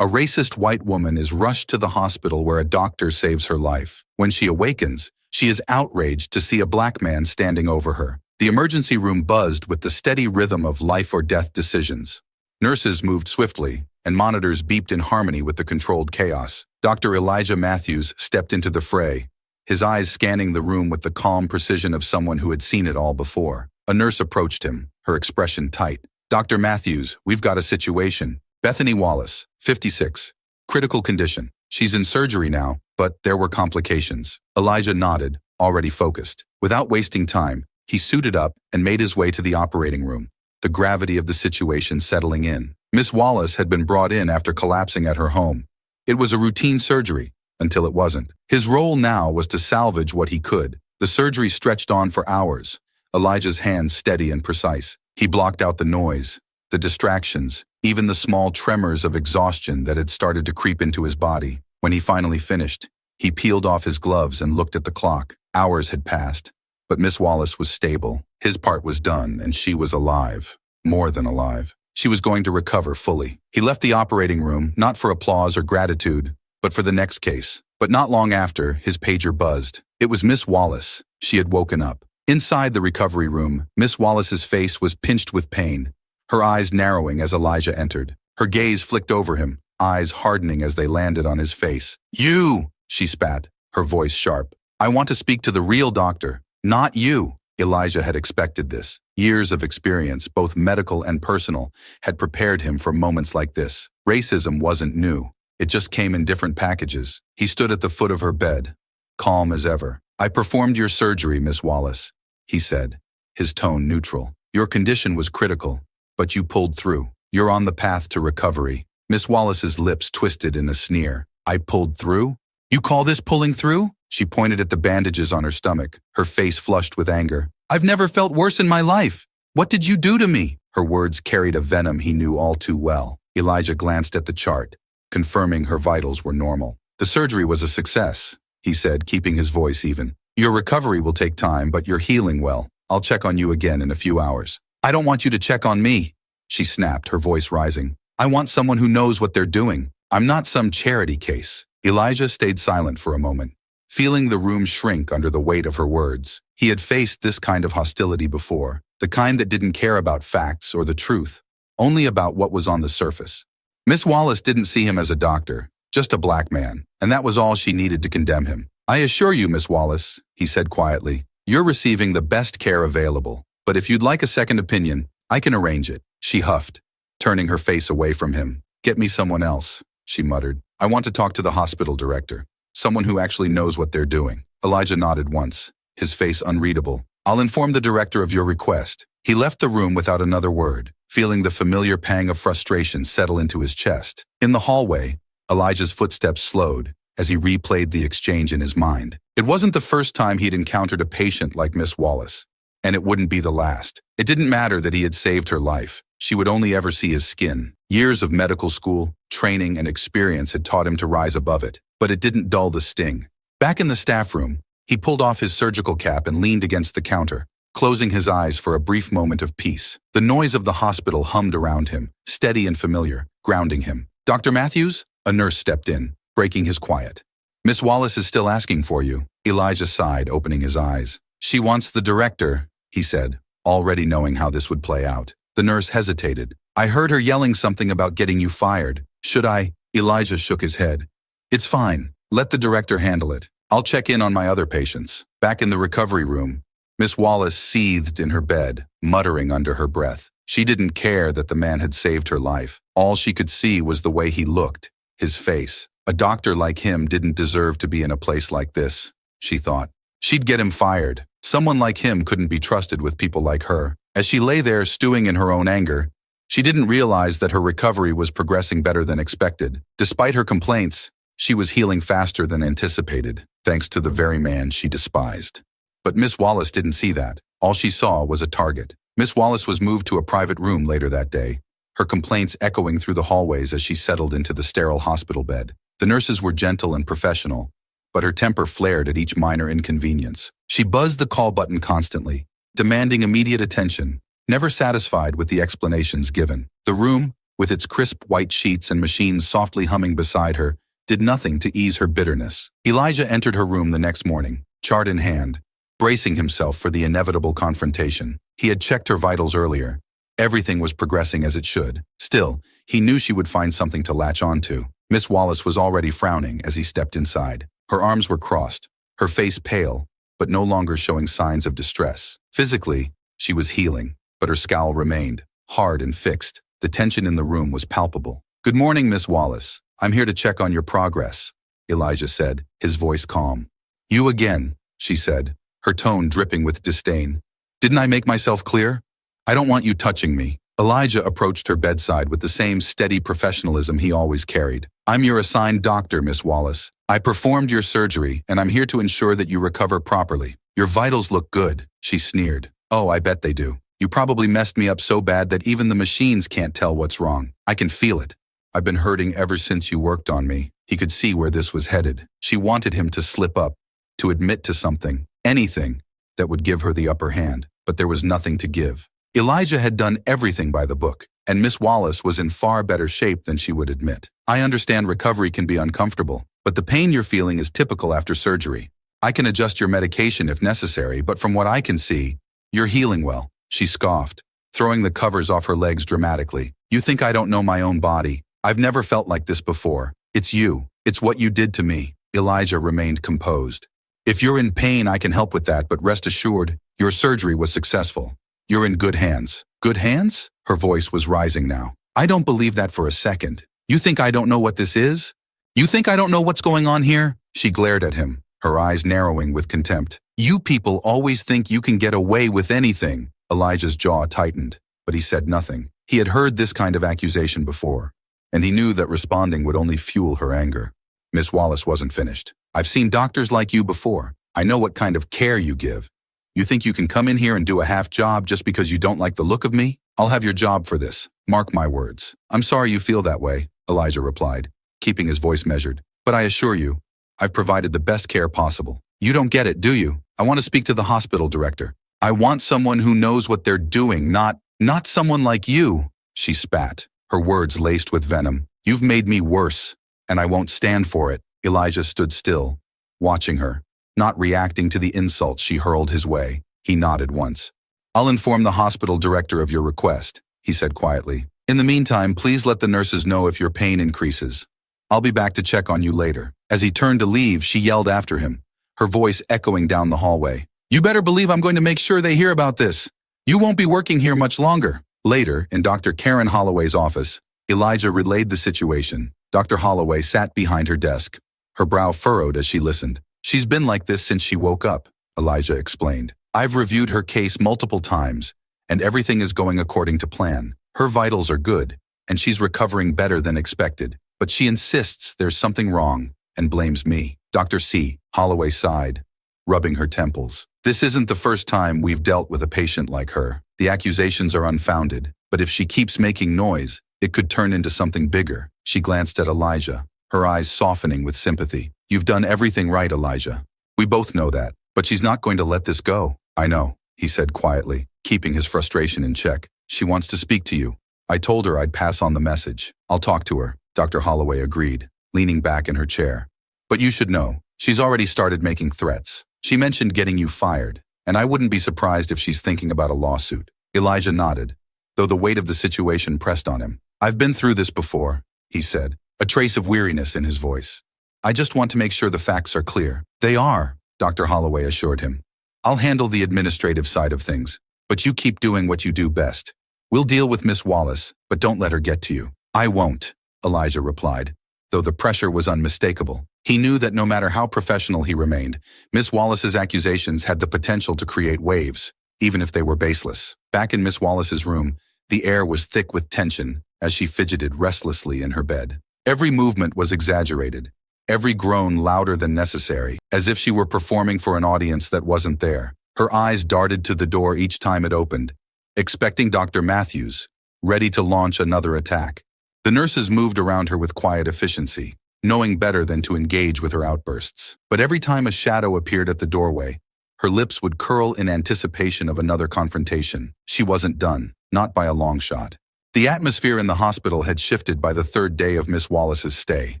A racist white woman is rushed to the hospital where a doctor saves her life. When she awakens, she is outraged to see a black man standing over her. The emergency room buzzed with the steady rhythm of life or death decisions. Nurses moved swiftly, and monitors beeped in harmony with the controlled chaos. Dr. Elijah Matthews stepped into the fray, his eyes scanning the room with the calm precision of someone who had seen it all before. A nurse approached him, her expression tight. "Dr. Matthews, we've got a situation. Bethany Wallace, 56. Critical condition. She's in surgery now, but there were complications." Elijah nodded, already focused. Without wasting time, he suited up and made his way to the operating room, the gravity of the situation settling in. Miss Wallace had been brought in after collapsing at her home. It was a routine surgery, until it wasn't. His role now was to salvage what he could. The surgery stretched on for hours, Elijah's hands steady and precise. He blocked out the noise, the distractions, even the small tremors of exhaustion that had started to creep into his body. When he finally finished, he peeled off his gloves and looked at the clock. Hours had passed, but Miss Wallace was stable. His part was done, and she was alive. More than alive. She was going to recover fully. He left the operating room, not for applause or gratitude, but for the next case. But not long after, his pager buzzed. It was Miss Wallace. She had woken up. Inside the recovery room, Miss Wallace's face was pinched with pain, her eyes narrowing as Elijah entered. Her gaze flicked over him, eyes hardening as they landed on his face. "You!" she spat, her voice sharp. "I want to speak to the real doctor, not you." Elijah had expected this. Years of experience, both medical and personal, had prepared him for moments like this. Racism wasn't new. It just came in different packages. He stood at the foot of her bed, calm as ever. "I performed your surgery, Miss Wallace," he said, his tone neutral. "Your condition was critical, but you pulled through. You're on the path to recovery." Miss Wallace's lips twisted in a sneer. "I pulled through? You call this pulling through?" She pointed at the bandages on her stomach, her face flushed with anger. "I've never felt worse in my life. What did you do to me?" Her words carried a venom he knew all too well. Elijah glanced at the chart, confirming her vitals were normal. "The surgery was a success," he said, keeping his voice even. "Your recovery will take time, but you're healing well. I'll check on you again in a few hours." "I don't want you to check on me," she snapped, her voice rising. "I want someone who knows what they're doing. I'm not some charity case." Elijah stayed silent for a moment, feeling the room shrink under the weight of her words. He had faced this kind of hostility before, the kind that didn't care about facts or the truth, only about what was on the surface. Miss Wallace didn't see him as a doctor, just a black man, and that was all she needed to condemn him. "I assure you, Miss Wallace," he said quietly, "you're receiving the best care available. But if you'd like a second opinion, I can arrange it." She huffed, turning her face away from him. "Get me someone else," she muttered. "I want to talk to the hospital director, someone who actually knows what they're doing." Elijah nodded once, his face unreadable. "I'll inform the director of your request." He left the room without another word, feeling the familiar pang of frustration settle into his chest. In the hallway, Elijah's footsteps slowed as he replayed the exchange in his mind. It wasn't the first time he'd encountered a patient like Miss Wallace, and it wouldn't be the last. It didn't matter that he had saved her life. She would only ever see his skin. Years of medical school, training, and experience had taught him to rise above it, but it didn't dull the sting. Back in the staff room, he pulled off his surgical cap and leaned against the counter, closing his eyes for a brief moment of peace. The noise of the hospital hummed around him, steady and familiar, grounding him. "Dr. Matthews?" A nurse stepped in, breaking his quiet. "Miss Wallace is still asking for you." Elijah sighed, opening his eyes. "She wants the director," he said, already knowing how this would play out. The nurse hesitated. "I heard her yelling something about getting you fired. Should I?" Elijah shook his head. "It's fine. Let the director handle it. I'll check in on my other patients." Back in the recovery room, Miss Wallace seethed in her bed, muttering under her breath. She didn't care that the man had saved her life. All she could see was the way he looked, his face. A doctor like him didn't deserve to be in a place like this, she thought. She'd get him fired. Someone like him couldn't be trusted with people like her. As she lay there stewing in her own anger, she didn't realize that her recovery was progressing better than expected. Despite her complaints, she was healing faster than anticipated, thanks to the very man she despised. But Miss Wallace didn't see that. All she saw was a target. Miss Wallace was moved to a private room later that day, her complaints echoing through the hallways as she settled into the sterile hospital bed. The nurses were gentle and professional, but her temper flared at each minor inconvenience. She buzzed the call button constantly, demanding immediate attention, never satisfied with the explanations given. The room, with its crisp white sheets and machines softly humming beside her, did nothing to ease her bitterness. Elijah entered her room the next morning, chart in hand, bracing himself for the inevitable confrontation. He had checked her vitals earlier. Everything was progressing as it should. Still, he knew she would find something to latch onto. Miss Wallace was already frowning as he stepped inside. Her arms were crossed, her face pale, but no longer showing signs of distress. Physically, she was healing, but her scowl remained, hard and fixed. The tension in the room was palpable. "Good morning, Miss Wallace. I'm here to check on your progress," Elijah said, his voice calm. "You again," she said, her tone dripping with disdain. "Didn't I make myself clear? I don't want you touching me." Elijah approached her bedside with the same steady professionalism he always carried. "I'm your assigned doctor, Miss Wallace. I performed your surgery, and I'm here to ensure that you recover properly. Your vitals look good," she sneered. "Oh, I bet they do. You probably messed me up so bad that even the machines can't tell what's wrong. I can feel it. I've been hurting ever since you worked on me." He could see where this was headed. She wanted him to slip up, to admit to something, anything, that would give her the upper hand, but there was nothing to give. Elijah had done everything by the book, and Miss Wallace was in far better shape than she would admit. "I understand recovery can be uncomfortable, but the pain you're feeling is typical after surgery. I can adjust your medication if necessary, but from what I can see, you're healing well," she scoffed, throwing the covers off her legs dramatically. "You think I don't know my own body? I've never felt like this before. It's you. It's what you did to me." Elijah remained composed. "If you're in pain, I can help with that, but rest assured, your surgery was successful. You're in good hands." "Good hands?" Her voice was rising now. "I don't believe that for a second. You think I don't know what this is? You think I don't know what's going on here?" She glared at him, her eyes narrowing with contempt. "You people always think you can get away with anything." Elijah's jaw tightened, but he said nothing. He had heard this kind of accusation before, and he knew that responding would only fuel her anger. Miss Wallace wasn't finished. "I've seen doctors like you before. I know what kind of care you give. You think you can come in here and do a half job just because you don't like the look of me? I'll have your job for this. Mark my words." "I'm sorry you feel that way," Elijah replied, keeping his voice measured. "But I assure you, I've provided the best care possible. You don't get it, do you? I want to speak to the hospital director. I want someone who knows what they're doing, not someone like you." She spat, her words laced with venom. "You've made me worse, and I won't stand for it." Elijah stood still, watching her, not reacting to the insults she hurled his way. He nodded once. "I'll inform the hospital director of your request," he said quietly. "In the meantime, please let the nurses know if your pain increases. I'll be back to check on you later." As he turned to leave, she yelled after him, her voice echoing down the hallway. "You better believe I'm going to make sure they hear about this. You won't be working here much longer." Later, in Dr. Karen Holloway's office, Elijah relayed the situation. Dr. Holloway sat behind her desk, her brow furrowed as she listened. "She's been like this since she woke up," Elijah explained. "I've reviewed her case multiple times, and everything is going according to plan. Her vitals are good, and she's recovering better than expected. But she insists there's something wrong and blames me." "Dr. C." Holloway sighed, rubbing her temples. "This isn't the first time we've dealt with a patient like her. The accusations are unfounded, but if she keeps making noise, it could turn into something bigger." She glanced at Elijah, her eyes softening with sympathy. "You've done everything right, Elijah. We both know that, but she's not going to let this go." "I know," he said quietly, keeping his frustration in check. "She wants to speak to you. I told her I'd pass on the message. I'll talk to her." Dr. Holloway agreed, leaning back in her chair. "But you should know, she's already started making threats. She mentioned getting you fired, and I wouldn't be surprised if she's thinking about a lawsuit." Elijah nodded, though the weight of the situation pressed on him. "I've been through this before," he said, a trace of weariness in his voice. "I just want to make sure the facts are clear." "They are," Dr. Holloway assured him. "I'll handle the administrative side of things, but you keep doing what you do best. We'll deal with Miss Wallace, but don't let her get to you." "I won't," Elijah replied, though the pressure was unmistakable. He knew that no matter how professional he remained, Miss Wallace's accusations had the potential to create waves, even if they were baseless. Back in Miss Wallace's room, the air was thick with tension as she fidgeted restlessly in her bed. Every movement was exaggerated, every groan louder than necessary, as if she were performing for an audience that wasn't there. Her eyes darted to the door each time it opened, expecting Dr. Matthews, ready to launch another attack. The nurses moved around her with quiet efficiency, knowing better than to engage with her outbursts. But every time a shadow appeared at the doorway, her lips would curl in anticipation of another confrontation. She wasn't done, not by a long shot. The atmosphere in the hospital had shifted by the third day of Miss Wallace's stay.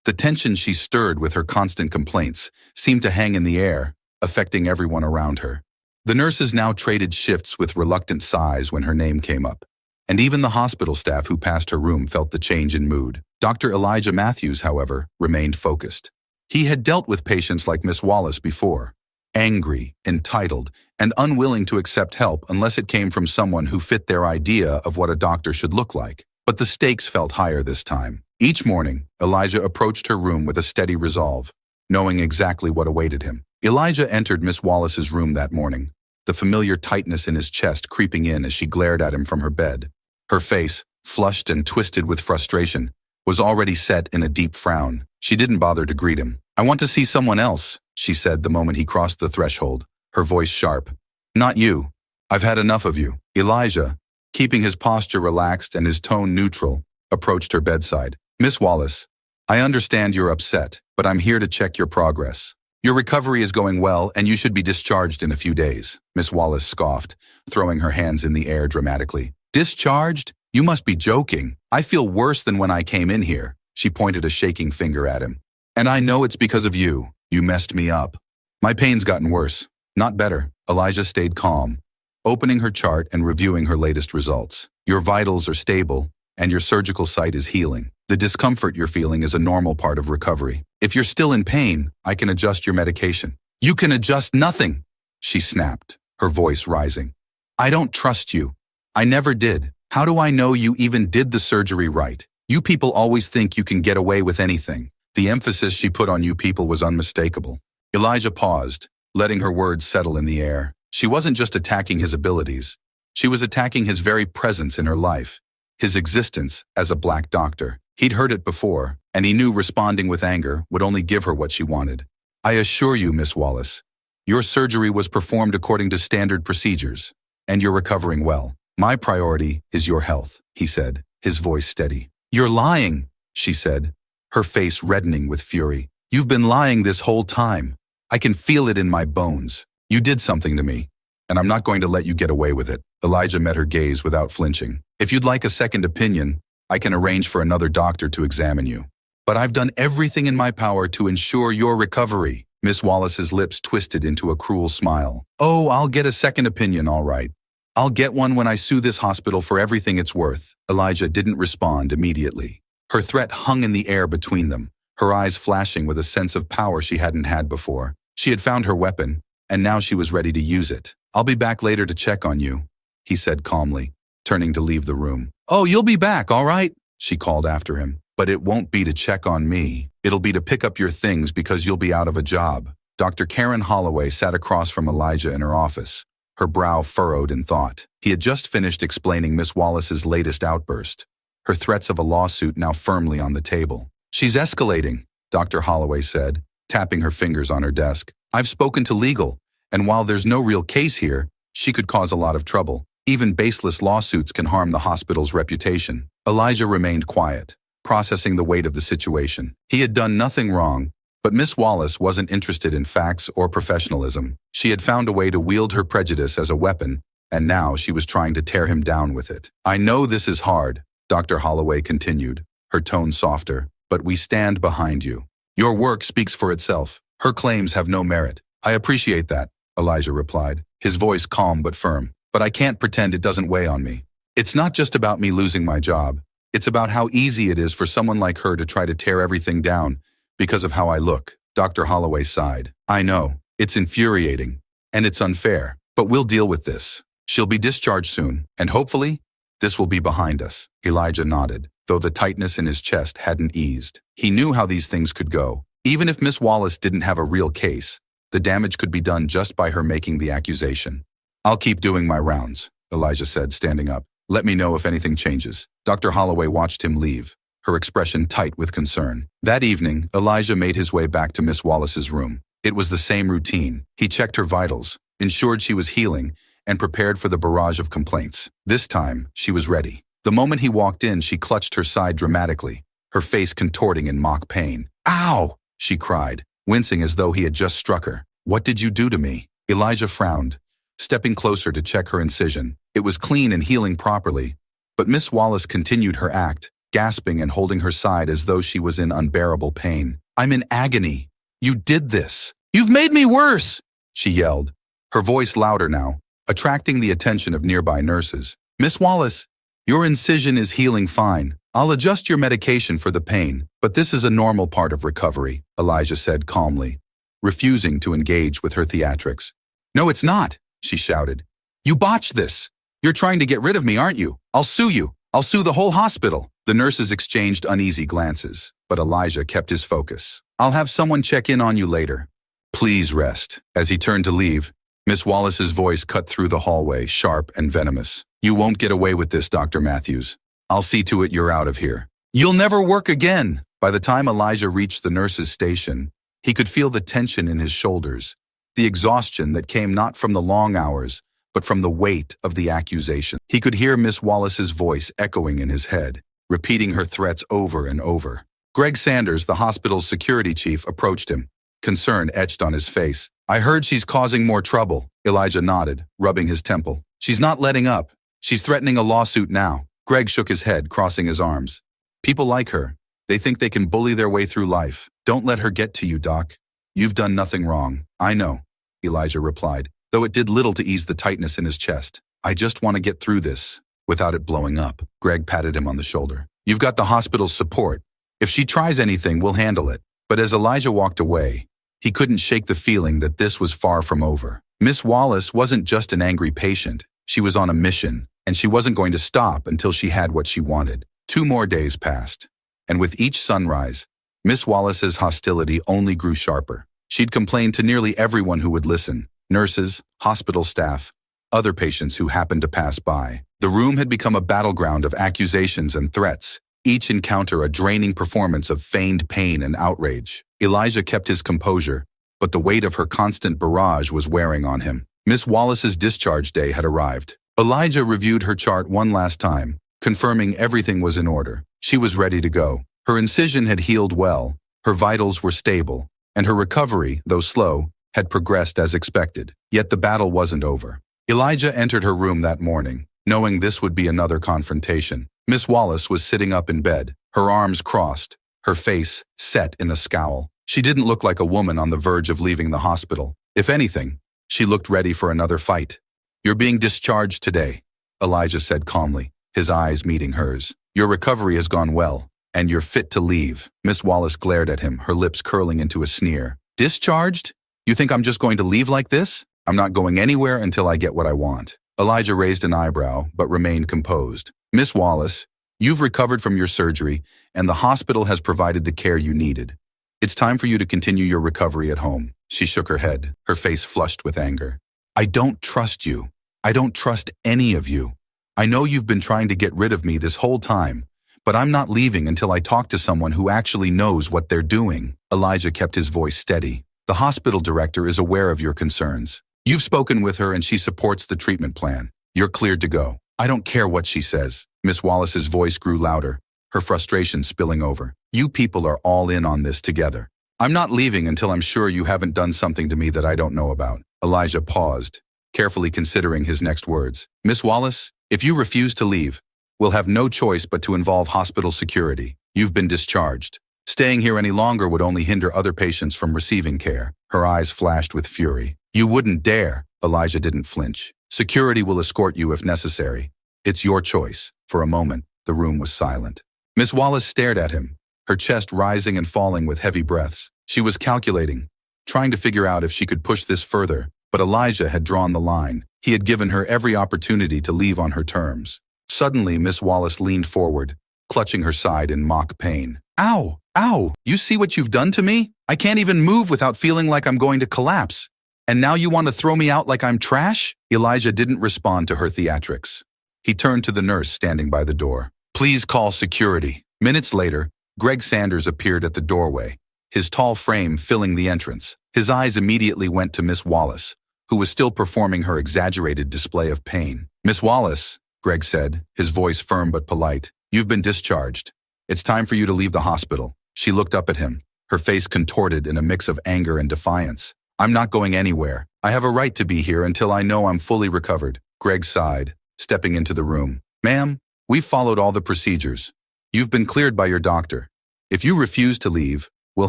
The tension she stirred with her constant complaints seemed to hang in the air, affecting everyone around her. The nurses now traded shifts with reluctant sighs when her name came up, and even the hospital staff who passed her room felt the change in mood. Dr. Elijah Matthews, however, remained focused. He had dealt with patients like Miss Wallace before, angry, entitled, and unwilling to accept help unless it came from someone who fit their idea of what a doctor should look like. But the stakes felt higher this time. Each morning, Elijah approached her room with a steady resolve, knowing exactly what awaited him. Elijah entered Miss Wallace's room that morning, the familiar tightness in his chest creeping in as she glared at him from her bed. Her face, flushed and twisted with frustration, was already set in a deep frown. She didn't bother to greet him. "I want to see someone else," she said the moment he crossed the threshold, her voice sharp. "Not you. I've had enough of you." Elijah, keeping his posture relaxed and his tone neutral, approached her bedside. "Miss Wallace, I understand you're upset, but I'm here to check your progress. Your recovery is going well, and you should be discharged in a few days." Miss Wallace scoffed, throwing her hands in the air dramatically. "Discharged? You must be joking. I feel worse than when I came in here." She pointed a shaking finger at him. "And I know it's because of you. You messed me up. My pain's gotten worse, not better." Elijah stayed calm, opening her chart and reviewing her latest results. "Your vitals are stable, and your surgical site is healing. The discomfort you're feeling is a normal part of recovery. If you're still in pain, I can adjust your medication." "You can adjust nothing," she snapped, her voice rising. "I don't trust you. I never did. How do I know you even did the surgery right? You people always think you can get away with anything." The emphasis she put on "you people" was unmistakable. Elijah paused, letting her words settle in the air. She wasn't just attacking his abilities. She was attacking his very presence in her life, his existence as a black doctor. He'd heard it before, and he knew responding with anger would only give her what she wanted. "I assure you, Miss Wallace, your surgery was performed according to standard procedures, and you're recovering well. My priority is your health," he said, his voice steady. "You're lying," she said, her face reddening with fury. "You've been lying this whole time. I can feel it in my bones. You did something to me, and I'm not going to let you get away with it." Elijah met her gaze without flinching. "If you'd like a second opinion, I can arrange for another doctor to examine you. But I've done everything in my power to ensure your recovery." Miss Wallace's lips twisted into a cruel smile. "Oh, I'll get a second opinion, all right. I'll get one when I sue this hospital for everything it's worth." Elijah didn't respond immediately. Her threat hung in the air between them, her eyes flashing with a sense of power she hadn't had before. She had found her weapon, and now she was ready to use it. "I'll be back later to check on you," he said calmly, turning to leave the room. "Oh, you'll be back, all right?" she called after him. "But it won't be to check on me. It'll be to pick up your things because you'll be out of a job." Dr. Karen Holloway sat across from Elijah in her office, her brow furrowed in thought. He had just finished explaining Miss Wallace's latest outburst, her threats of a lawsuit now firmly on the table. "She's escalating," Dr. Holloway said, tapping her fingers on her desk. "I've spoken to legal, and while there's no real case here, she could cause a lot of trouble. Even baseless lawsuits can harm the hospital's reputation." Elijah remained quiet, processing the weight of the situation. He had done nothing wrong, but Miss Wallace wasn't interested in facts or professionalism. She had found a way to wield her prejudice as a weapon, and now she was trying to tear him down with it. "I know this is hard," Dr. Holloway continued, her tone softer, "but we stand behind you. Your work speaks for itself. Her claims have no merit." "I appreciate that," Elijah replied, his voice calm but firm. "But I can't pretend it doesn't weigh on me. It's not just about me losing my job. It's about how easy it is for someone like her to try to tear everything down because of how I look." Dr. Holloway sighed. "I know. It's infuriating, and it's unfair. But we'll deal with this. She'll be discharged soon, and hopefully, this will be behind us." Elijah nodded, though the tightness in his chest hadn't eased. He knew how these things could go. Even if Miss Wallace didn't have a real case, the damage could be done just by her making the accusation. "I'll keep doing my rounds," Elijah said, standing up. "Let me know if anything changes." Dr. Holloway watched him leave, her expression tight with concern. That evening, Elijah made his way back to Miss Wallace's room. It was the same routine. He checked her vitals, ensured she was healing, and prepared for the barrage of complaints. This time, she was ready. The moment he walked in, she clutched her side dramatically, her face contorting in mock pain. "Ow!" she cried, wincing as though he had just struck her. "What did you do to me?" Elijah frowned, stepping closer to check her incision. It was clean and healing properly, But Miss Wallace continued her act, gasping and holding her side as though she was in unbearable pain. "I'm in agony. You did this. You've made me worse!" she yelled, her voice louder now, attracting the attention of nearby nurses. "Miss Wallace, your incision is healing fine. I'll adjust your medication for the pain, but this is a normal part of recovery," Elijah said calmly, refusing to engage with her theatrics. "No, it's not," she shouted. "You botched this. You're trying to get rid of me, aren't you? I'll sue you. I'll sue the whole hospital." The nurses exchanged uneasy glances, but Elijah kept his focus. "I'll have someone check in on you later. Please rest." As he turned to leave, Miss Wallace's voice cut through the hallway, sharp and venomous. "You won't get away with this, Dr. Matthews. I'll see to it you're out of here. You'll never work again." By the time Elijah reached the nurse's station, he could feel the tension in his shoulders, the exhaustion that came not from the long hours, but from the weight of the accusation. He could hear Miss Wallace's voice echoing in his head, repeating her threats over and over. Greg Sanders, the hospital's security chief, approached him, concern etched on his face. "I heard she's causing more trouble," Elijah nodded, rubbing his temple. "She's not letting up. She's threatening a lawsuit now." Greg shook his head, crossing his arms. "People like her. They think they can bully their way through life. Don't let her get to you, Doc. You've done nothing wrong." "I know," Elijah replied, though it did little to ease the tightness in his chest. "I just want to get through this without it blowing up." Greg patted him on the shoulder. "You've got the hospital's support. If she tries anything, we'll handle it." But as Elijah walked away, he couldn't shake the feeling that this was far from over. Miss Wallace wasn't just an angry patient. She was on a mission, and she wasn't going to stop until she had what she wanted. 2 more days passed, and with each sunrise, Miss Wallace's hostility only grew sharper. She'd complained to nearly everyone who would listen: nurses, hospital staff, other patients who happened to pass by. The room had become a battleground of accusations and threats, each encounter a draining performance of feigned pain and outrage. Elijah kept his composure, but the weight of her constant barrage was wearing on him. Miss Wallace's discharge day had arrived. Elijah reviewed her chart one last time, confirming everything was in order. She was ready to go. Her incision had healed well, her vitals were stable, and her recovery, though slow, had progressed as expected. Yet the battle wasn't over. Elijah entered her room that morning, knowing this would be another confrontation. Miss Wallace was sitting up in bed, her arms crossed, her face set in a scowl. She didn't look like a woman on the verge of leaving the hospital. If anything, she looked ready for another fight. "You're being discharged today," Elijah said calmly, his eyes meeting hers. "Your recovery has gone well, and you're fit to leave." Miss Wallace glared at him, her lips curling into a sneer. "Discharged? You think I'm just going to leave like this? I'm not going anywhere until I get what I want." Elijah raised an eyebrow, but remained composed. "Miss Wallace, you've recovered from your surgery, and the hospital has provided the care you needed. It's time for you to continue your recovery at home." She shook her head, her face flushed with anger. "I don't trust you. I don't trust any of you. I know you've been trying to get rid of me this whole time, but I'm not leaving until I talk to someone who actually knows what they're doing." Elijah kept his voice steady. "The hospital director is aware of your concerns. You've spoken with her and she supports the treatment plan. You're cleared to go." "I don't care what she says." Miss Wallace's voice grew louder, her frustration spilling over. "You people are all in on this together. I'm not leaving until I'm sure you haven't done something to me that I don't know about." Elijah paused, carefully considering his next words. "Miss Wallace, if you refuse to leave, we'll have no choice but to involve hospital security. You've been discharged. Staying here any longer would only hinder other patients from receiving care." Her eyes flashed with fury. "You wouldn't dare." Elijah didn't flinch. "Security will escort you if necessary. It's your choice." For a moment, the room was silent. Miss Wallace stared at him, her chest rising and falling with heavy breaths. She was calculating, trying to figure out if she could push this further, but Elijah had drawn the line. He had given her every opportunity to leave on her terms. Suddenly, Miss Wallace leaned forward, clutching her side in mock pain. "Ow! Ow! You see what you've done to me? I can't even move without feeling like I'm going to collapse. And now you want to throw me out like I'm trash?" Elijah didn't respond to her theatrics. He turned to the nurse standing by the door. "Please call security." Minutes later, Greg Sanders appeared at the doorway, his tall frame filling the entrance. His eyes immediately went to Miss Wallace, who was still performing her exaggerated display of pain. "Miss Wallace," Greg said, his voice firm but polite, "you've been discharged. It's time for you to leave the hospital." She looked up at him, her face contorted in a mix of anger and defiance. "I'm not going anywhere. I have a right to be here until I know I'm fully recovered." Greg sighed, stepping into the room. "Ma'am, We've followed all the procedures. You've been cleared by your doctor. If you refuse to leave, we'll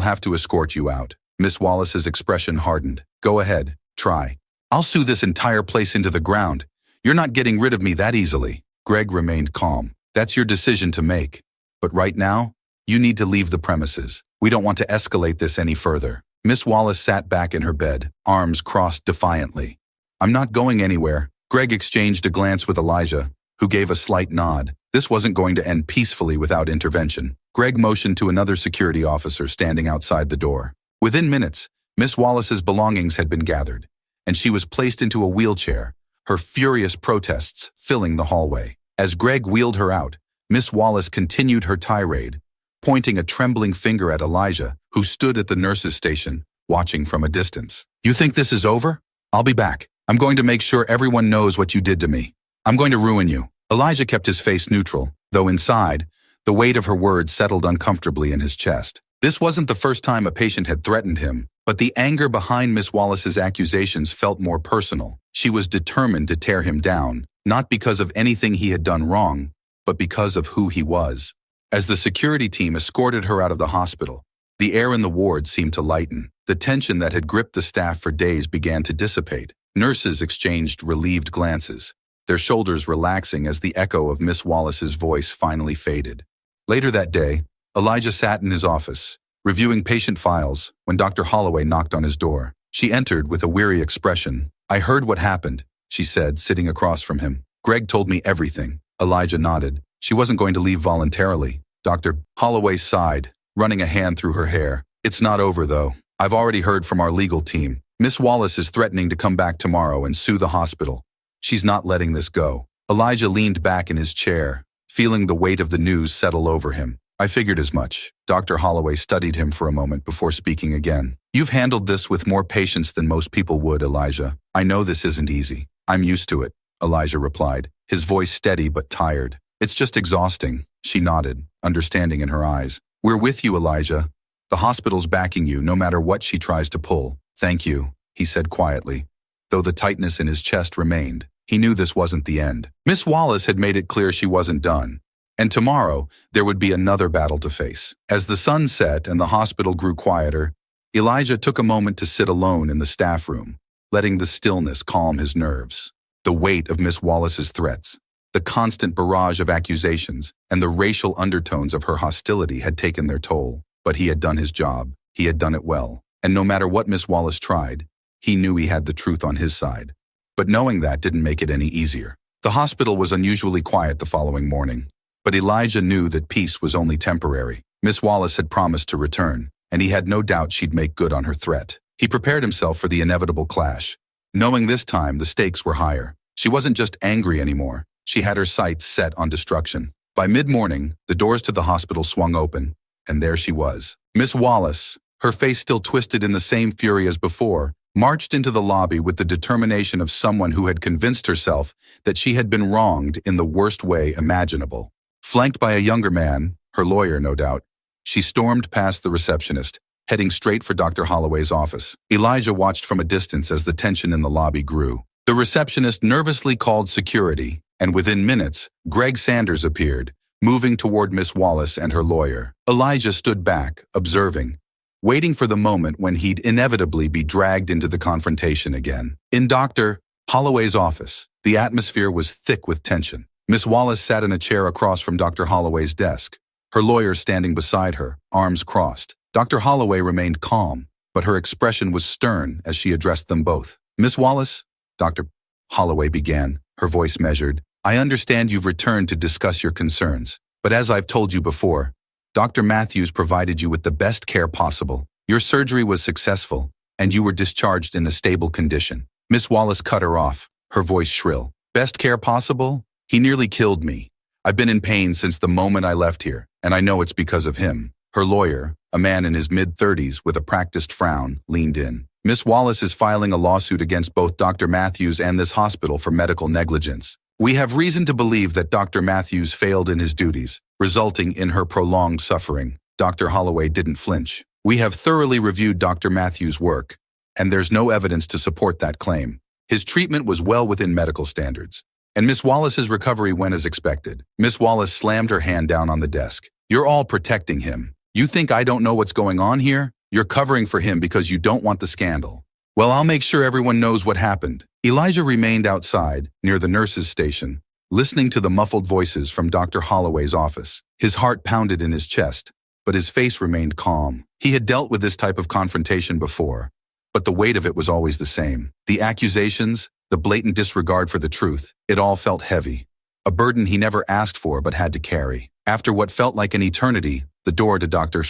have to escort you out. Miss Wallace's expression hardened. Go ahead, try. I'll sue this entire place into the ground. You're not getting rid of me that easily. Greg remained calm. That's your decision to make. But right now, you need to leave the premises. We don't want to escalate this any further. Miss Wallace sat back in her bed, arms crossed defiantly. I'm not going anywhere. Greg exchanged a glance with Elijah, who gave a slight nod. This wasn't going to end peacefully without intervention. Greg motioned to another security officer standing outside the door. Within minutes, Miss Wallace's belongings had been gathered, and she was placed into a wheelchair, her furious protests filling the hallway. As Greg wheeled her out, Miss Wallace continued her tirade, pointing a trembling finger at Elijah, who stood at the nurse's station, watching from a distance. You think this is over? I'll be back. I'm going to make sure everyone knows what you did to me. I'm going to ruin you. Elijah kept his face neutral, though inside, the weight of her words settled uncomfortably in his chest. This wasn't the first time a patient had threatened him, but the anger behind Miss Wallace's accusations felt more personal. She was determined to tear him down, not because of anything he had done wrong, but because of who he was. As the security team escorted her out of the hospital, the air in the ward seemed to lighten. The tension that had gripped the staff for days began to dissipate. Nurses exchanged relieved glances, their shoulders relaxing as the echo of Miss Wallace's voice finally faded. Later that day, Elijah sat in his office, reviewing patient files, when Dr. Holloway knocked on his door. She entered with a weary expression. I heard what happened, she said, sitting across from him. Greg told me everything. Elijah nodded. She wasn't going to leave voluntarily. Dr. Holloway sighed, running a hand through her hair. It's not over, though. I've already heard from our legal team. Miss Wallace is threatening to come back tomorrow and sue the hospital. She's not letting this go. Elijah leaned back in his chair, feeling the weight of the news settle over him. I figured as much. Dr. Holloway studied him for a moment before speaking again. You've handled this with more patience than most people would, Elijah. I know this isn't easy. I'm used to it, Elijah replied, his voice steady but tired. It's just exhausting. She nodded, understanding in her eyes. We're with you, Elijah. The hospital's backing you no matter what she tries to pull. Thank you, he said quietly, though the tightness in his chest remained. He knew this wasn't the end. Miss Wallace had made it clear she wasn't done. And tomorrow, there would be another battle to face. As the sun set and the hospital grew quieter, Elijah took a moment to sit alone in the staff room, letting the stillness calm his nerves. The weight of Miss Wallace's threats, the constant barrage of accusations, and the racial undertones of her hostility had taken their toll. But he had done his job. He had done it well. And no matter what Miss Wallace tried, he knew he had the truth on his side. But knowing that didn't make it any easier. The hospital was unusually quiet the following morning. But Elijah knew that peace was only temporary. Miss Wallace had promised to return, and he had no doubt she'd make good on her threat. He prepared himself for the inevitable clash, knowing this time the stakes were higher. She wasn't just angry anymore. She had her sights set on destruction. By mid-morning, the doors to the hospital swung open, and there she was. Miss Wallace, her face still twisted in the same fury as before, marched into the lobby with the determination of someone who had convinced herself that she had been wronged in the worst way imaginable. Flanked by a younger man, her lawyer no doubt, she stormed past the receptionist, heading straight for Dr. Holloway's office. Elijah watched from a distance as the tension in the lobby grew. The receptionist nervously called security, and within minutes, Greg Sanders appeared, moving toward Miss Wallace and her lawyer. Elijah stood back, observing, waiting for the moment when he'd inevitably be dragged into the confrontation again. In Dr. Holloway's office, the atmosphere was thick with tension. Miss Wallace sat in a chair across from Dr. Holloway's desk, her lawyer standing beside her, arms crossed. Dr. Holloway remained calm, but her expression was stern as she addressed them both. Miss Wallace, Dr. Holloway began, her voice measured. I understand you've returned to discuss your concerns, but as I've told you before, Dr. Matthews provided you with the best care possible. Your surgery was successful, and you were discharged in a stable condition. Miss Wallace cut her off, her voice shrill. Best care possible? He nearly killed me. I've been in pain since the moment I left here, and I know it's because of him. Her lawyer, a man in his mid-30s with a practiced frown, leaned in. Miss Wallace is filing a lawsuit against both Dr. Matthews and this hospital for medical negligence. We have reason to believe that Dr. Matthews failed in his duties, resulting in her prolonged suffering. Dr. Holloway didn't flinch. We have thoroughly reviewed Dr. Matthews' work, and there's no evidence to support that claim. His treatment was well within medical standards, and Miss Wallace's recovery went as expected. Miss Wallace slammed her hand down on the desk. You're all protecting him. You think I don't know what's going on here? You're covering for him because you don't want the scandal. Well, I'll make sure everyone knows what happened. Elijah remained outside, near the nurse's station, listening to the muffled voices from Dr. Holloway's office. His heart pounded in his chest, but his face remained calm. He had dealt with this type of confrontation before, but the weight of it was always the same. The accusations, the blatant disregard for the truth, it all felt heavy. A burden he never asked for but had to carry. After what felt like an eternity, the door to Dr.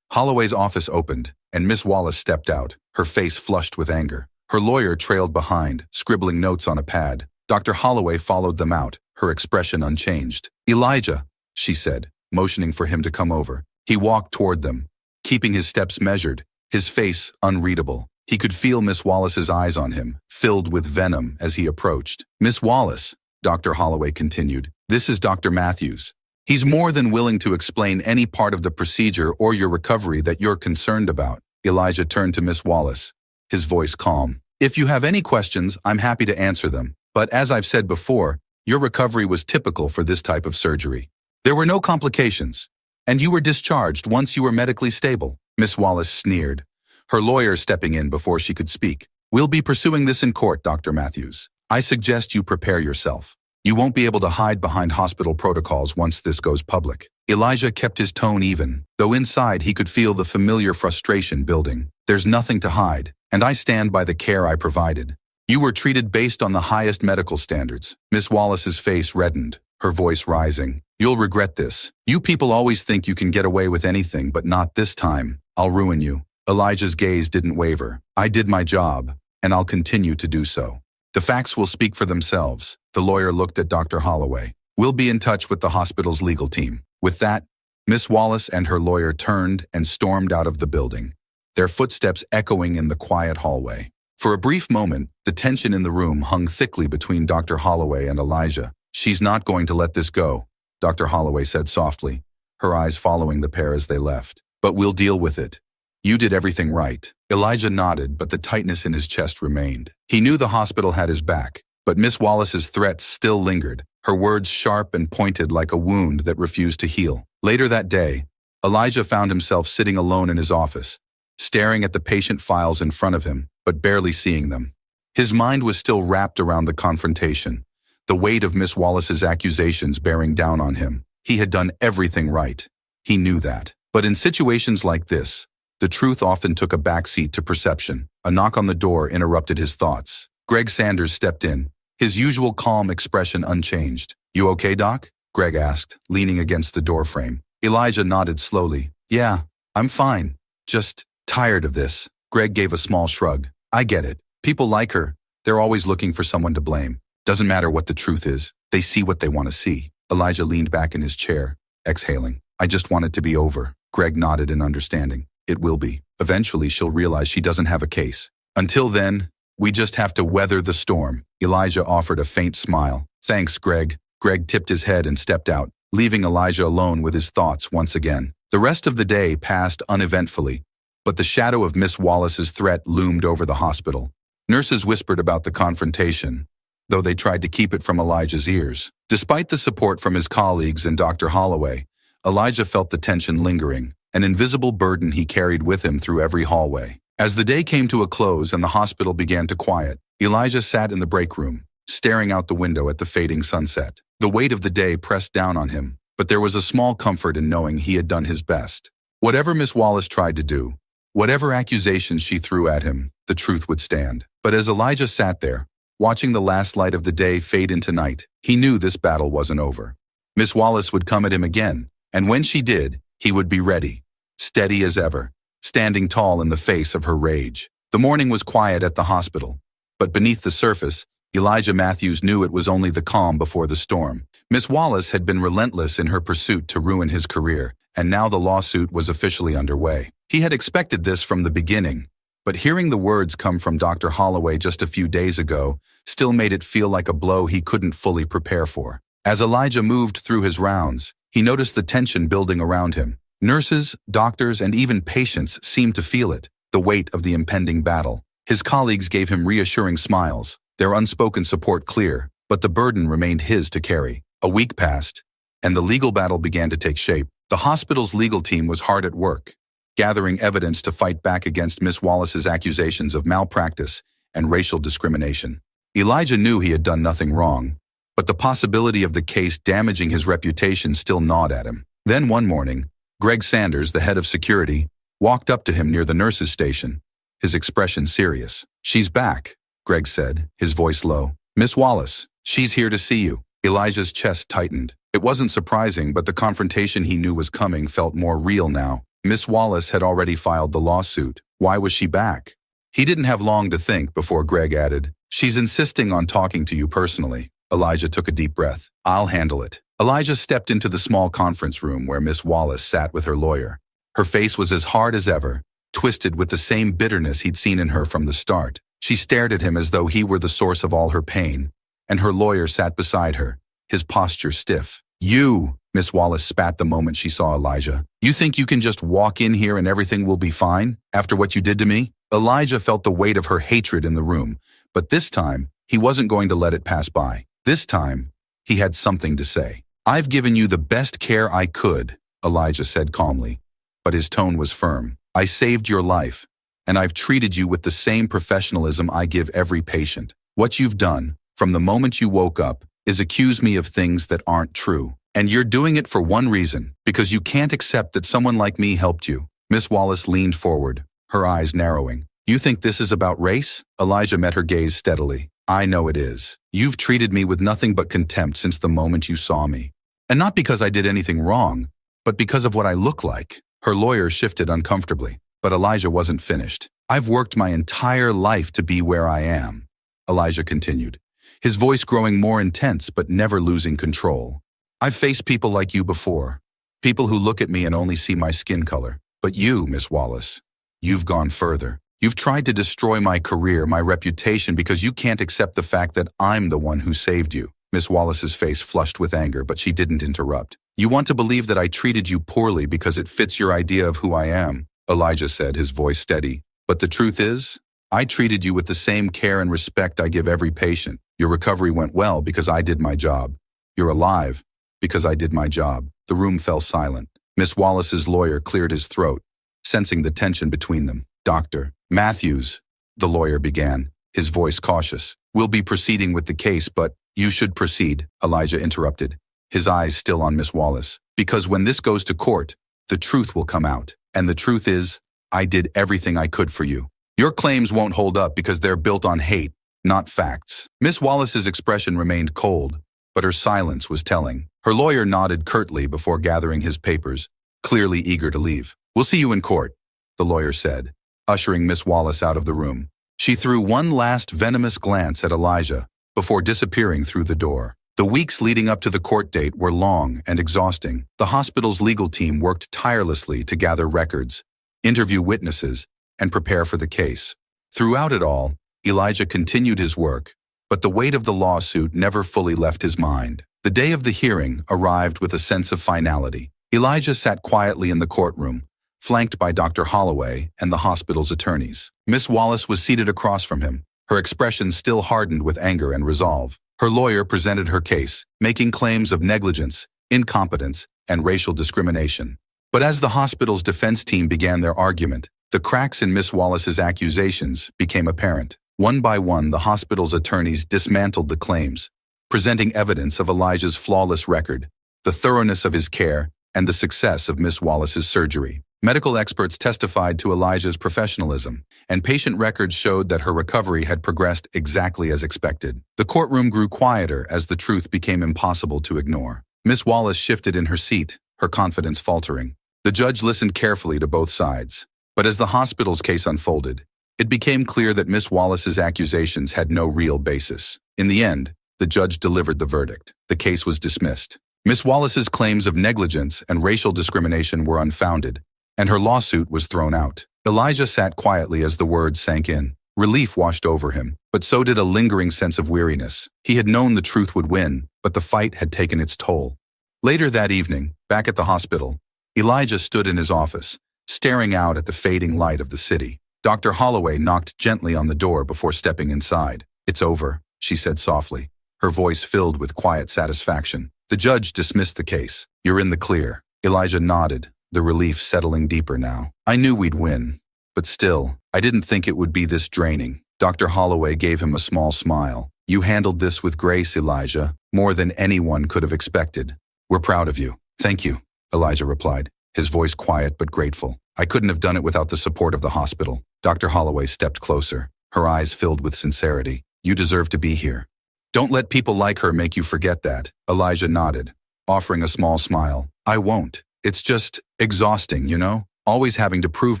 Holloway's office opened, and Miss Wallace stepped out, her face flushed with anger. Her lawyer trailed behind, scribbling notes on a pad. Dr. Holloway followed them out, her expression unchanged. Elijah, she said, motioning for him to come over. He walked toward them, keeping his steps measured, his face unreadable. He could feel Miss Wallace's eyes on him, filled with venom as he approached. Miss Wallace, Dr. Holloway continued, this is Dr. Matthews. He's more than willing to explain any part of the procedure or your recovery that you're concerned about. Elijah turned to Miss Wallace, his voice calm. If you have any questions, I'm happy to answer them. But as I've said before, your recovery was typical for this type of surgery. There were no complications, and you were discharged once you were medically stable. Miss Wallace sneered, her lawyer stepping in before she could speak. We'll be pursuing this in court, Dr. Matthews. I suggest you prepare yourself. You won't be able to hide behind hospital protocols once this goes public. Elijah kept his tone even, though inside he could feel the familiar frustration building. There's nothing to hide, and I stand by the care I provided. You were treated based on the highest medical standards. Miss Wallace's face reddened, her voice rising. You'll regret this. You people always think you can get away with anything, but not this time. I'll ruin you. Elijah's gaze didn't waver. I did my job, and I'll continue to do so. The facts will speak for themselves. The lawyer looked at Dr. Holloway. We'll be in touch with the hospital's legal team. With that, Miss Wallace and her lawyer turned and stormed out of the building, their footsteps echoing in the quiet hallway. For a brief moment, the tension in the room hung thickly between Dr. Holloway and Elijah. She's not going to let this go, Dr. Holloway said softly, her eyes following the pair as they left. But we'll deal with it. You did everything right. Elijah nodded, but the tightness in his chest remained. He knew the hospital had his back, but Miss Wallace's threats still lingered, her words sharp and pointed like a wound that refused to heal. Later that day, Elijah found himself sitting alone in his office, staring at the patient files in front of him, but barely seeing them. His mind was still wrapped around the confrontation, the weight of Miss Wallace's accusations bearing down on him. He had done everything right. He knew that. But in situations like this, the truth often took a backseat to perception. A knock on the door interrupted his thoughts. Greg Sanders stepped in, his usual calm expression unchanged. You okay, Doc? Greg asked, leaning against the doorframe. Elijah nodded slowly. Yeah, I'm fine. Just tired of this. Greg gave a small shrug. I get it. People like her. They're always looking for someone to blame. Doesn't matter what the truth is. They see what they want to see. Elijah leaned back in his chair, exhaling. I just want it to be over. Greg nodded in understanding. It will be. Eventually she'll realize she doesn't have a case. Until then, we just have to weather the storm. Elijah offered a faint smile. Thanks, Greg. Greg tipped his head and stepped out, leaving Elijah alone with his thoughts once again. The rest of the day passed uneventfully, but the shadow of Miss Wallace's threat loomed over the hospital. Nurses whispered about the confrontation, though they tried to keep it from Elijah's ears. Despite the support from his colleagues and Dr. Holloway, Elijah felt the tension lingering, an invisible burden he carried with him through every hallway. As the day came to a close and the hospital began to quiet, Elijah sat in the break room, staring out the window at the fading sunset. The weight of the day pressed down on him, but there was a small comfort in knowing he had done his best. Whatever Miss Wallace tried to do, whatever accusations she threw at him, the truth would stand. But as Elijah sat there, watching the last light of the day fade into night, he knew this battle wasn't over. Miss Wallace would come at him again, and when she did, he would be ready, steady as ever, standing tall in the face of her rage. The morning was quiet at the hospital, but beneath the surface, Elijah Matthews knew it was only the calm before the storm. Miss Wallace had been relentless in her pursuit to ruin his career, and now the lawsuit was officially underway. He had expected this from the beginning, but hearing the words come from Dr. Holloway just a few days ago still made it feel like a blow he couldn't fully prepare for. As Elijah moved through his rounds, he noticed the tension building around him. Nurses, doctors, and even patients seemed to feel it, the weight of the impending battle. His colleagues gave him reassuring smiles, their unspoken support clear, but the burden remained his to carry. A week passed, and the legal battle began to take shape. The hospital's legal team was hard at work, gathering evidence to fight back against Miss Wallace's accusations of malpractice and racial discrimination. Elijah knew he had done nothing wrong, but the possibility of the case damaging his reputation still gnawed at him. Then one morning, Greg Sanders, the head of security, walked up to him near the nurse's station, his expression serious. "She's back," Greg said, his voice low. "Miss Wallace, she's here to see you." Elijah's chest tightened. It wasn't surprising, but the confrontation he knew was coming felt more real now. Miss Wallace had already filed the lawsuit. Why was she back? He didn't have long to think before Greg added, "She's insisting on talking to you personally." Elijah took a deep breath. "I'll handle it." Elijah stepped into the small conference room where Miss Wallace sat with her lawyer. Her face was as hard as ever, twisted with the same bitterness he'd seen in her from the start. She stared at him as though he were the source of all her pain, and her lawyer sat beside her, his posture stiff. "You," Miss Wallace spat the moment she saw Elijah. "You think you can just walk in here and everything will be fine after what you did to me?" Elijah felt the weight of her hatred in the room, but this time, he wasn't going to let it pass by. This time, he had something to say. "I've given you the best care I could," Elijah said calmly, but his tone was firm. "I saved your life, and I've treated you with the same professionalism I give every patient. What you've done, from the moment you woke up, is accuse me of things that aren't true. And you're doing it for one reason, because you can't accept that someone like me helped you." Miss Wallace leaned forward, her eyes narrowing. "You think this is about race?" Elijah met her gaze steadily. "I know it is. You've treated me with nothing but contempt since the moment you saw me. And not because I did anything wrong, but because of what I look like." Her lawyer shifted uncomfortably, but Elijah wasn't finished. "I've worked my entire life to be where I am," Elijah continued, his voice growing more intense but never losing control. "I've faced people like you before, people who look at me and only see my skin color. But you, Miss Wallace, you've gone further. You've tried to destroy my career, my reputation, because you can't accept the fact that I'm the one who saved you." Miss Wallace's face flushed with anger, but she didn't interrupt. "You want to believe that I treated you poorly because it fits your idea of who I am," Elijah said, his voice steady. "But the truth is, I treated you with the same care and respect I give every patient. Your recovery went well because I did my job. You're alive because I did my job." The room fell silent. Miss Wallace's lawyer cleared his throat, sensing the tension between them. "Dr. Matthews," the lawyer began, his voice cautious. "We'll be proceeding with the case, but—" "You should proceed," Elijah interrupted, his eyes still on Miss Wallace. "Because when this goes to court, the truth will come out. And the truth is, I did everything I could for you. Your claims won't hold up because they're built on hate, not facts." Miss Wallace's expression remained cold, but her silence was telling. Her lawyer nodded curtly before gathering his papers, clearly eager to leave. "We'll see you in court," the lawyer said, ushering Miss Wallace out of the room. She threw one last venomous glance at Elijah before disappearing through the door. The weeks leading up to the court date were long and exhausting. The hospital's legal team worked tirelessly to gather records, interview witnesses, and prepare for the case. Throughout it all, Elijah continued his work, but the weight of the lawsuit never fully left his mind. The day of the hearing arrived with a sense of finality. Elijah sat quietly in the courtroom, flanked by Dr. Holloway and the hospital's attorneys. Miss Wallace was seated across from him, her expression still hardened with anger and resolve. Her lawyer presented her case, making claims of negligence, incompetence, and racial discrimination. But as the hospital's defense team began their argument, the cracks in Miss Wallace's accusations became apparent. One by one, the hospital's attorneys dismantled the claims, presenting evidence of Elijah's flawless record, the thoroughness of his care, and the success of Miss Wallace's surgery. Medical experts testified to Elijah's professionalism, and patient records showed that her recovery had progressed exactly as expected. The courtroom grew quieter as the truth became impossible to ignore. Miss Wallace shifted in her seat, her confidence faltering. The judge listened carefully to both sides. But as the hospital's case unfolded, it became clear that Miss Wallace's accusations had no real basis. In the end, the judge delivered the verdict. The case was dismissed. Miss Wallace's claims of negligence and racial discrimination were unfounded, and her lawsuit was thrown out. Elijah sat quietly as the words sank in. Relief washed over him, but so did a lingering sense of weariness. He had known the truth would win, but the fight had taken its toll. Later that evening, back at the hospital, Elijah stood in his office, staring out at the fading light of the city. Dr. Holloway knocked gently on the door before stepping inside. "It's over," she said softly, her voice filled with quiet satisfaction. The judge dismissed the case. You're in the clear. Elijah nodded, the relief settling deeper now. I knew we'd win, but still, I didn't think it would be this draining. Dr. Holloway gave him a small smile. You handled this with grace, Elijah, more than anyone could have expected. We're proud of you. Thank you, Elijah replied, his voice quiet but grateful. I couldn't have done it without the support of the hospital. Dr. Holloway stepped closer, her eyes filled with sincerity. You deserve to be here. Don't let people like her make you forget that. Elijah nodded, offering a small smile. I won't. It's just exhausting, you know? Always having to prove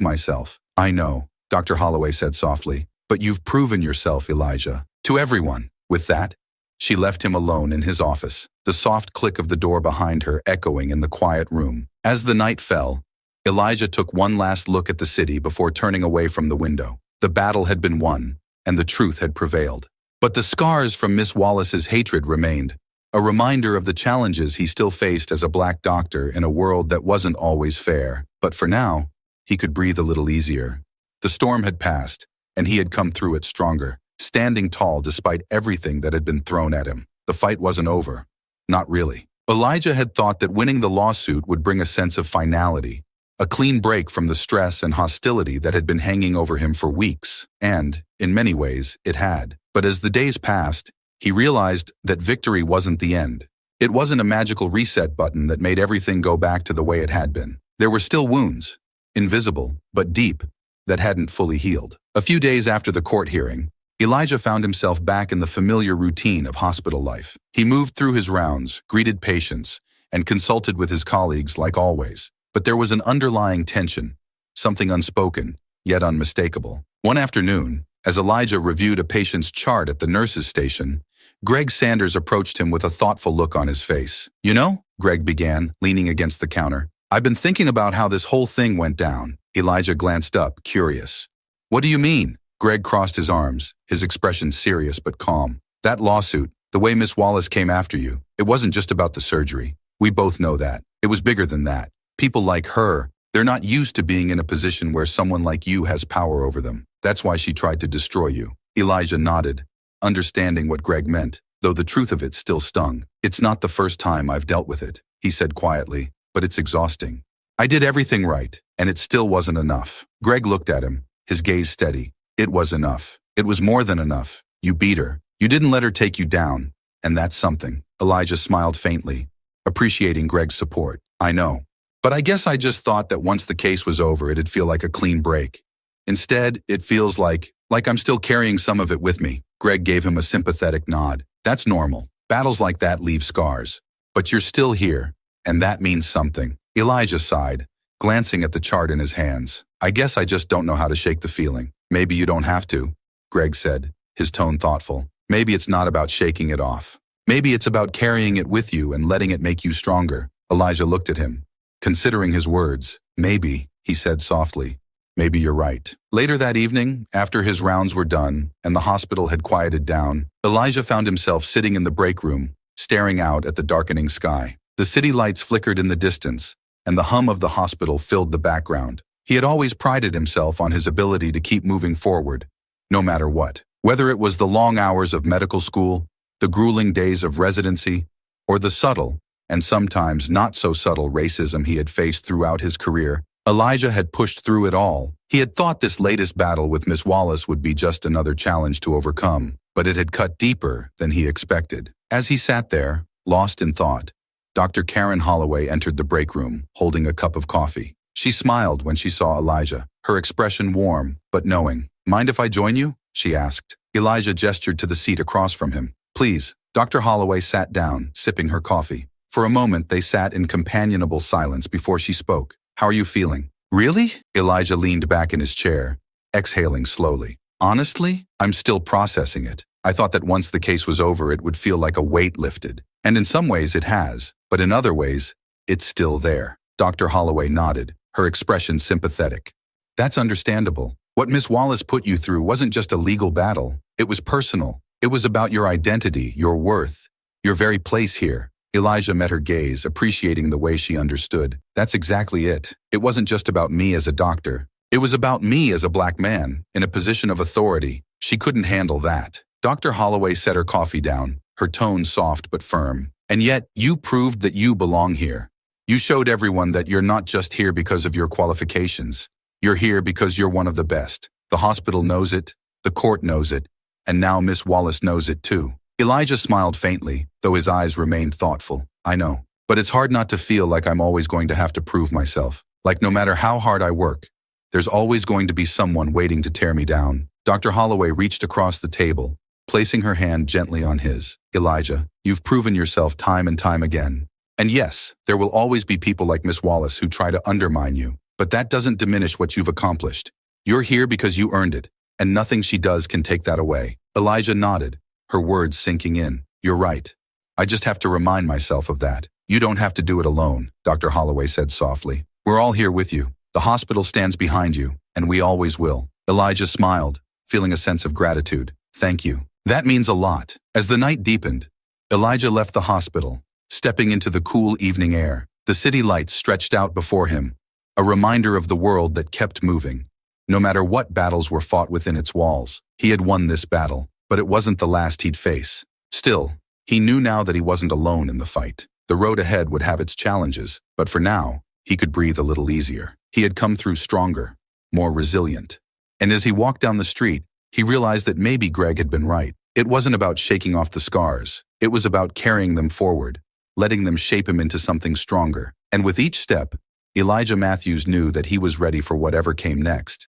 myself. I know, Dr. Holloway said softly. But you've proven yourself, Elijah. To everyone. With that, she left him alone in his office, the soft click of the door behind her echoing in the quiet room. As the night fell, Elijah took one last look at the city before turning away from the window. The battle had been won, and the truth had prevailed. But the scars from Miss Wallace's hatred remained, a reminder of the challenges he still faced as a black doctor in a world that wasn't always fair. But for now, he could breathe a little easier. The storm had passed, and he had come through it stronger, standing tall despite everything that had been thrown at him. The fight wasn't over. Not really. Elijah had thought that winning the lawsuit would bring a sense of finality, a clean break from the stress and hostility that had been hanging over him for weeks, and, in many ways, it had. But as the days passed, he realized that victory wasn't the end. It wasn't a magical reset button that made everything go back to the way it had been. There were still wounds, invisible but deep, that hadn't fully healed. A few days after the court hearing, Elijah found himself back in the familiar routine of hospital life. He moved through his rounds, greeted patients, and consulted with his colleagues like always. But there was an underlying tension, something unspoken, yet unmistakable. One afternoon, as Elijah reviewed a patient's chart at the nurse's station, Greg Sanders approached him with a thoughtful look on his face. You know, Greg began, leaning against the counter, I've been thinking about how this whole thing went down. Elijah glanced up, curious. What do you mean? Greg crossed his arms, his expression serious but calm. That lawsuit, the way Miss Wallace came after you, it wasn't just about the surgery. We both know that. It was bigger than that. People like her, they're not used to being in a position where someone like you has power over them. That's why she tried to destroy you. Elijah nodded, understanding what Greg meant, though the truth of it still stung. It's not the first time I've dealt with it, he said quietly, but it's exhausting. I did everything right, and it still wasn't enough. Greg looked at him, his gaze steady. It was enough. It was more than enough. You beat her. You didn't let her take you down, and that's something. Elijah smiled faintly, appreciating Greg's support. I know. But I guess I just thought that once the case was over, it'd feel like a clean break. Instead, it feels like I'm still carrying some of it with me. Greg gave him a sympathetic nod. That's normal. Battles like that leave scars. But you're still here, and that means something. Elijah sighed, glancing at the chart in his hands. I guess I just don't know how to shake the feeling. Maybe you don't have to, Greg said, his tone thoughtful. Maybe it's not about shaking it off. Maybe it's about carrying it with you and letting it make you stronger. Elijah looked at him, considering his words. Maybe, he said softly. Maybe you're right. Later that evening, after his rounds were done and the hospital had quieted down, Elijah found himself sitting in the break room, staring out at the darkening sky. The city lights flickered in the distance, and the hum of the hospital filled the background. He had always prided himself on his ability to keep moving forward, no matter what. Whether it was the long hours of medical school, the grueling days of residency, or the subtle, and sometimes not so subtle racism he had faced throughout his career, Elijah had pushed through it all. He had thought this latest battle with Miss Wallace would be just another challenge to overcome, but it had cut deeper than he expected. As he sat there, lost in thought, Dr. Karen Holloway entered the break room, holding a cup of coffee. She smiled when she saw Elijah, her expression warm but knowing. Mind if I join you? She asked. Elijah gestured to the seat across from him. Please. Dr. Holloway sat down, sipping her coffee. For a moment, they sat in companionable silence before she spoke. How are you feeling? Really? Elijah leaned back in his chair, exhaling slowly. Honestly, I'm still processing it. I thought that once the case was over, it would feel like a weight lifted. And in some ways it has, but in other ways, it's still there. Dr. Holloway nodded, her expression sympathetic. That's understandable. What Miss Wallace put you through wasn't just a legal battle. It was personal. It was about your identity, your worth, your very place here. Elijah met her gaze, appreciating the way she understood. That's exactly it. It wasn't just about me as a doctor. It was about me as a black man, in a position of authority. She couldn't handle that. Dr. Holloway set her coffee down, her tone soft but firm. And yet, you proved that you belong here. You showed everyone that you're not just here because of your qualifications. You're here because you're one of the best. The hospital knows it, the court knows it, and now Miss Wallace knows it too. Elijah smiled faintly, though his eyes remained thoughtful. I know. But it's hard not to feel like I'm always going to have to prove myself. Like no matter how hard I work, there's always going to be someone waiting to tear me down. Dr. Holloway reached across the table, placing her hand gently on his. Elijah, you've proven yourself time and time again. And yes, there will always be people like Miss Wallace who try to undermine you, but that doesn't diminish what you've accomplished. You're here because you earned it, and nothing she does can take that away. Elijah nodded, her words sinking in. You're right. I just have to remind myself of that. You don't have to do it alone, Dr. Holloway said softly. We're all here with you. The hospital stands behind you, and we always will. Elijah smiled, feeling a sense of gratitude. Thank you. That means a lot. As the night deepened, Elijah left the hospital, stepping into the cool evening air. The city lights stretched out before him, a reminder of the world that kept moving. No matter what battles were fought within its walls, he had won this battle, but it wasn't the last he'd face. Still, he knew now that he wasn't alone in the fight. The road ahead would have its challenges, but for now, he could breathe a little easier. He had come through stronger, more resilient. And as he walked down the street, he realized that maybe Greg had been right. It wasn't about shaking off the scars. It was about carrying them forward, letting them shape him into something stronger. And with each step, Elijah Matthews knew that he was ready for whatever came next.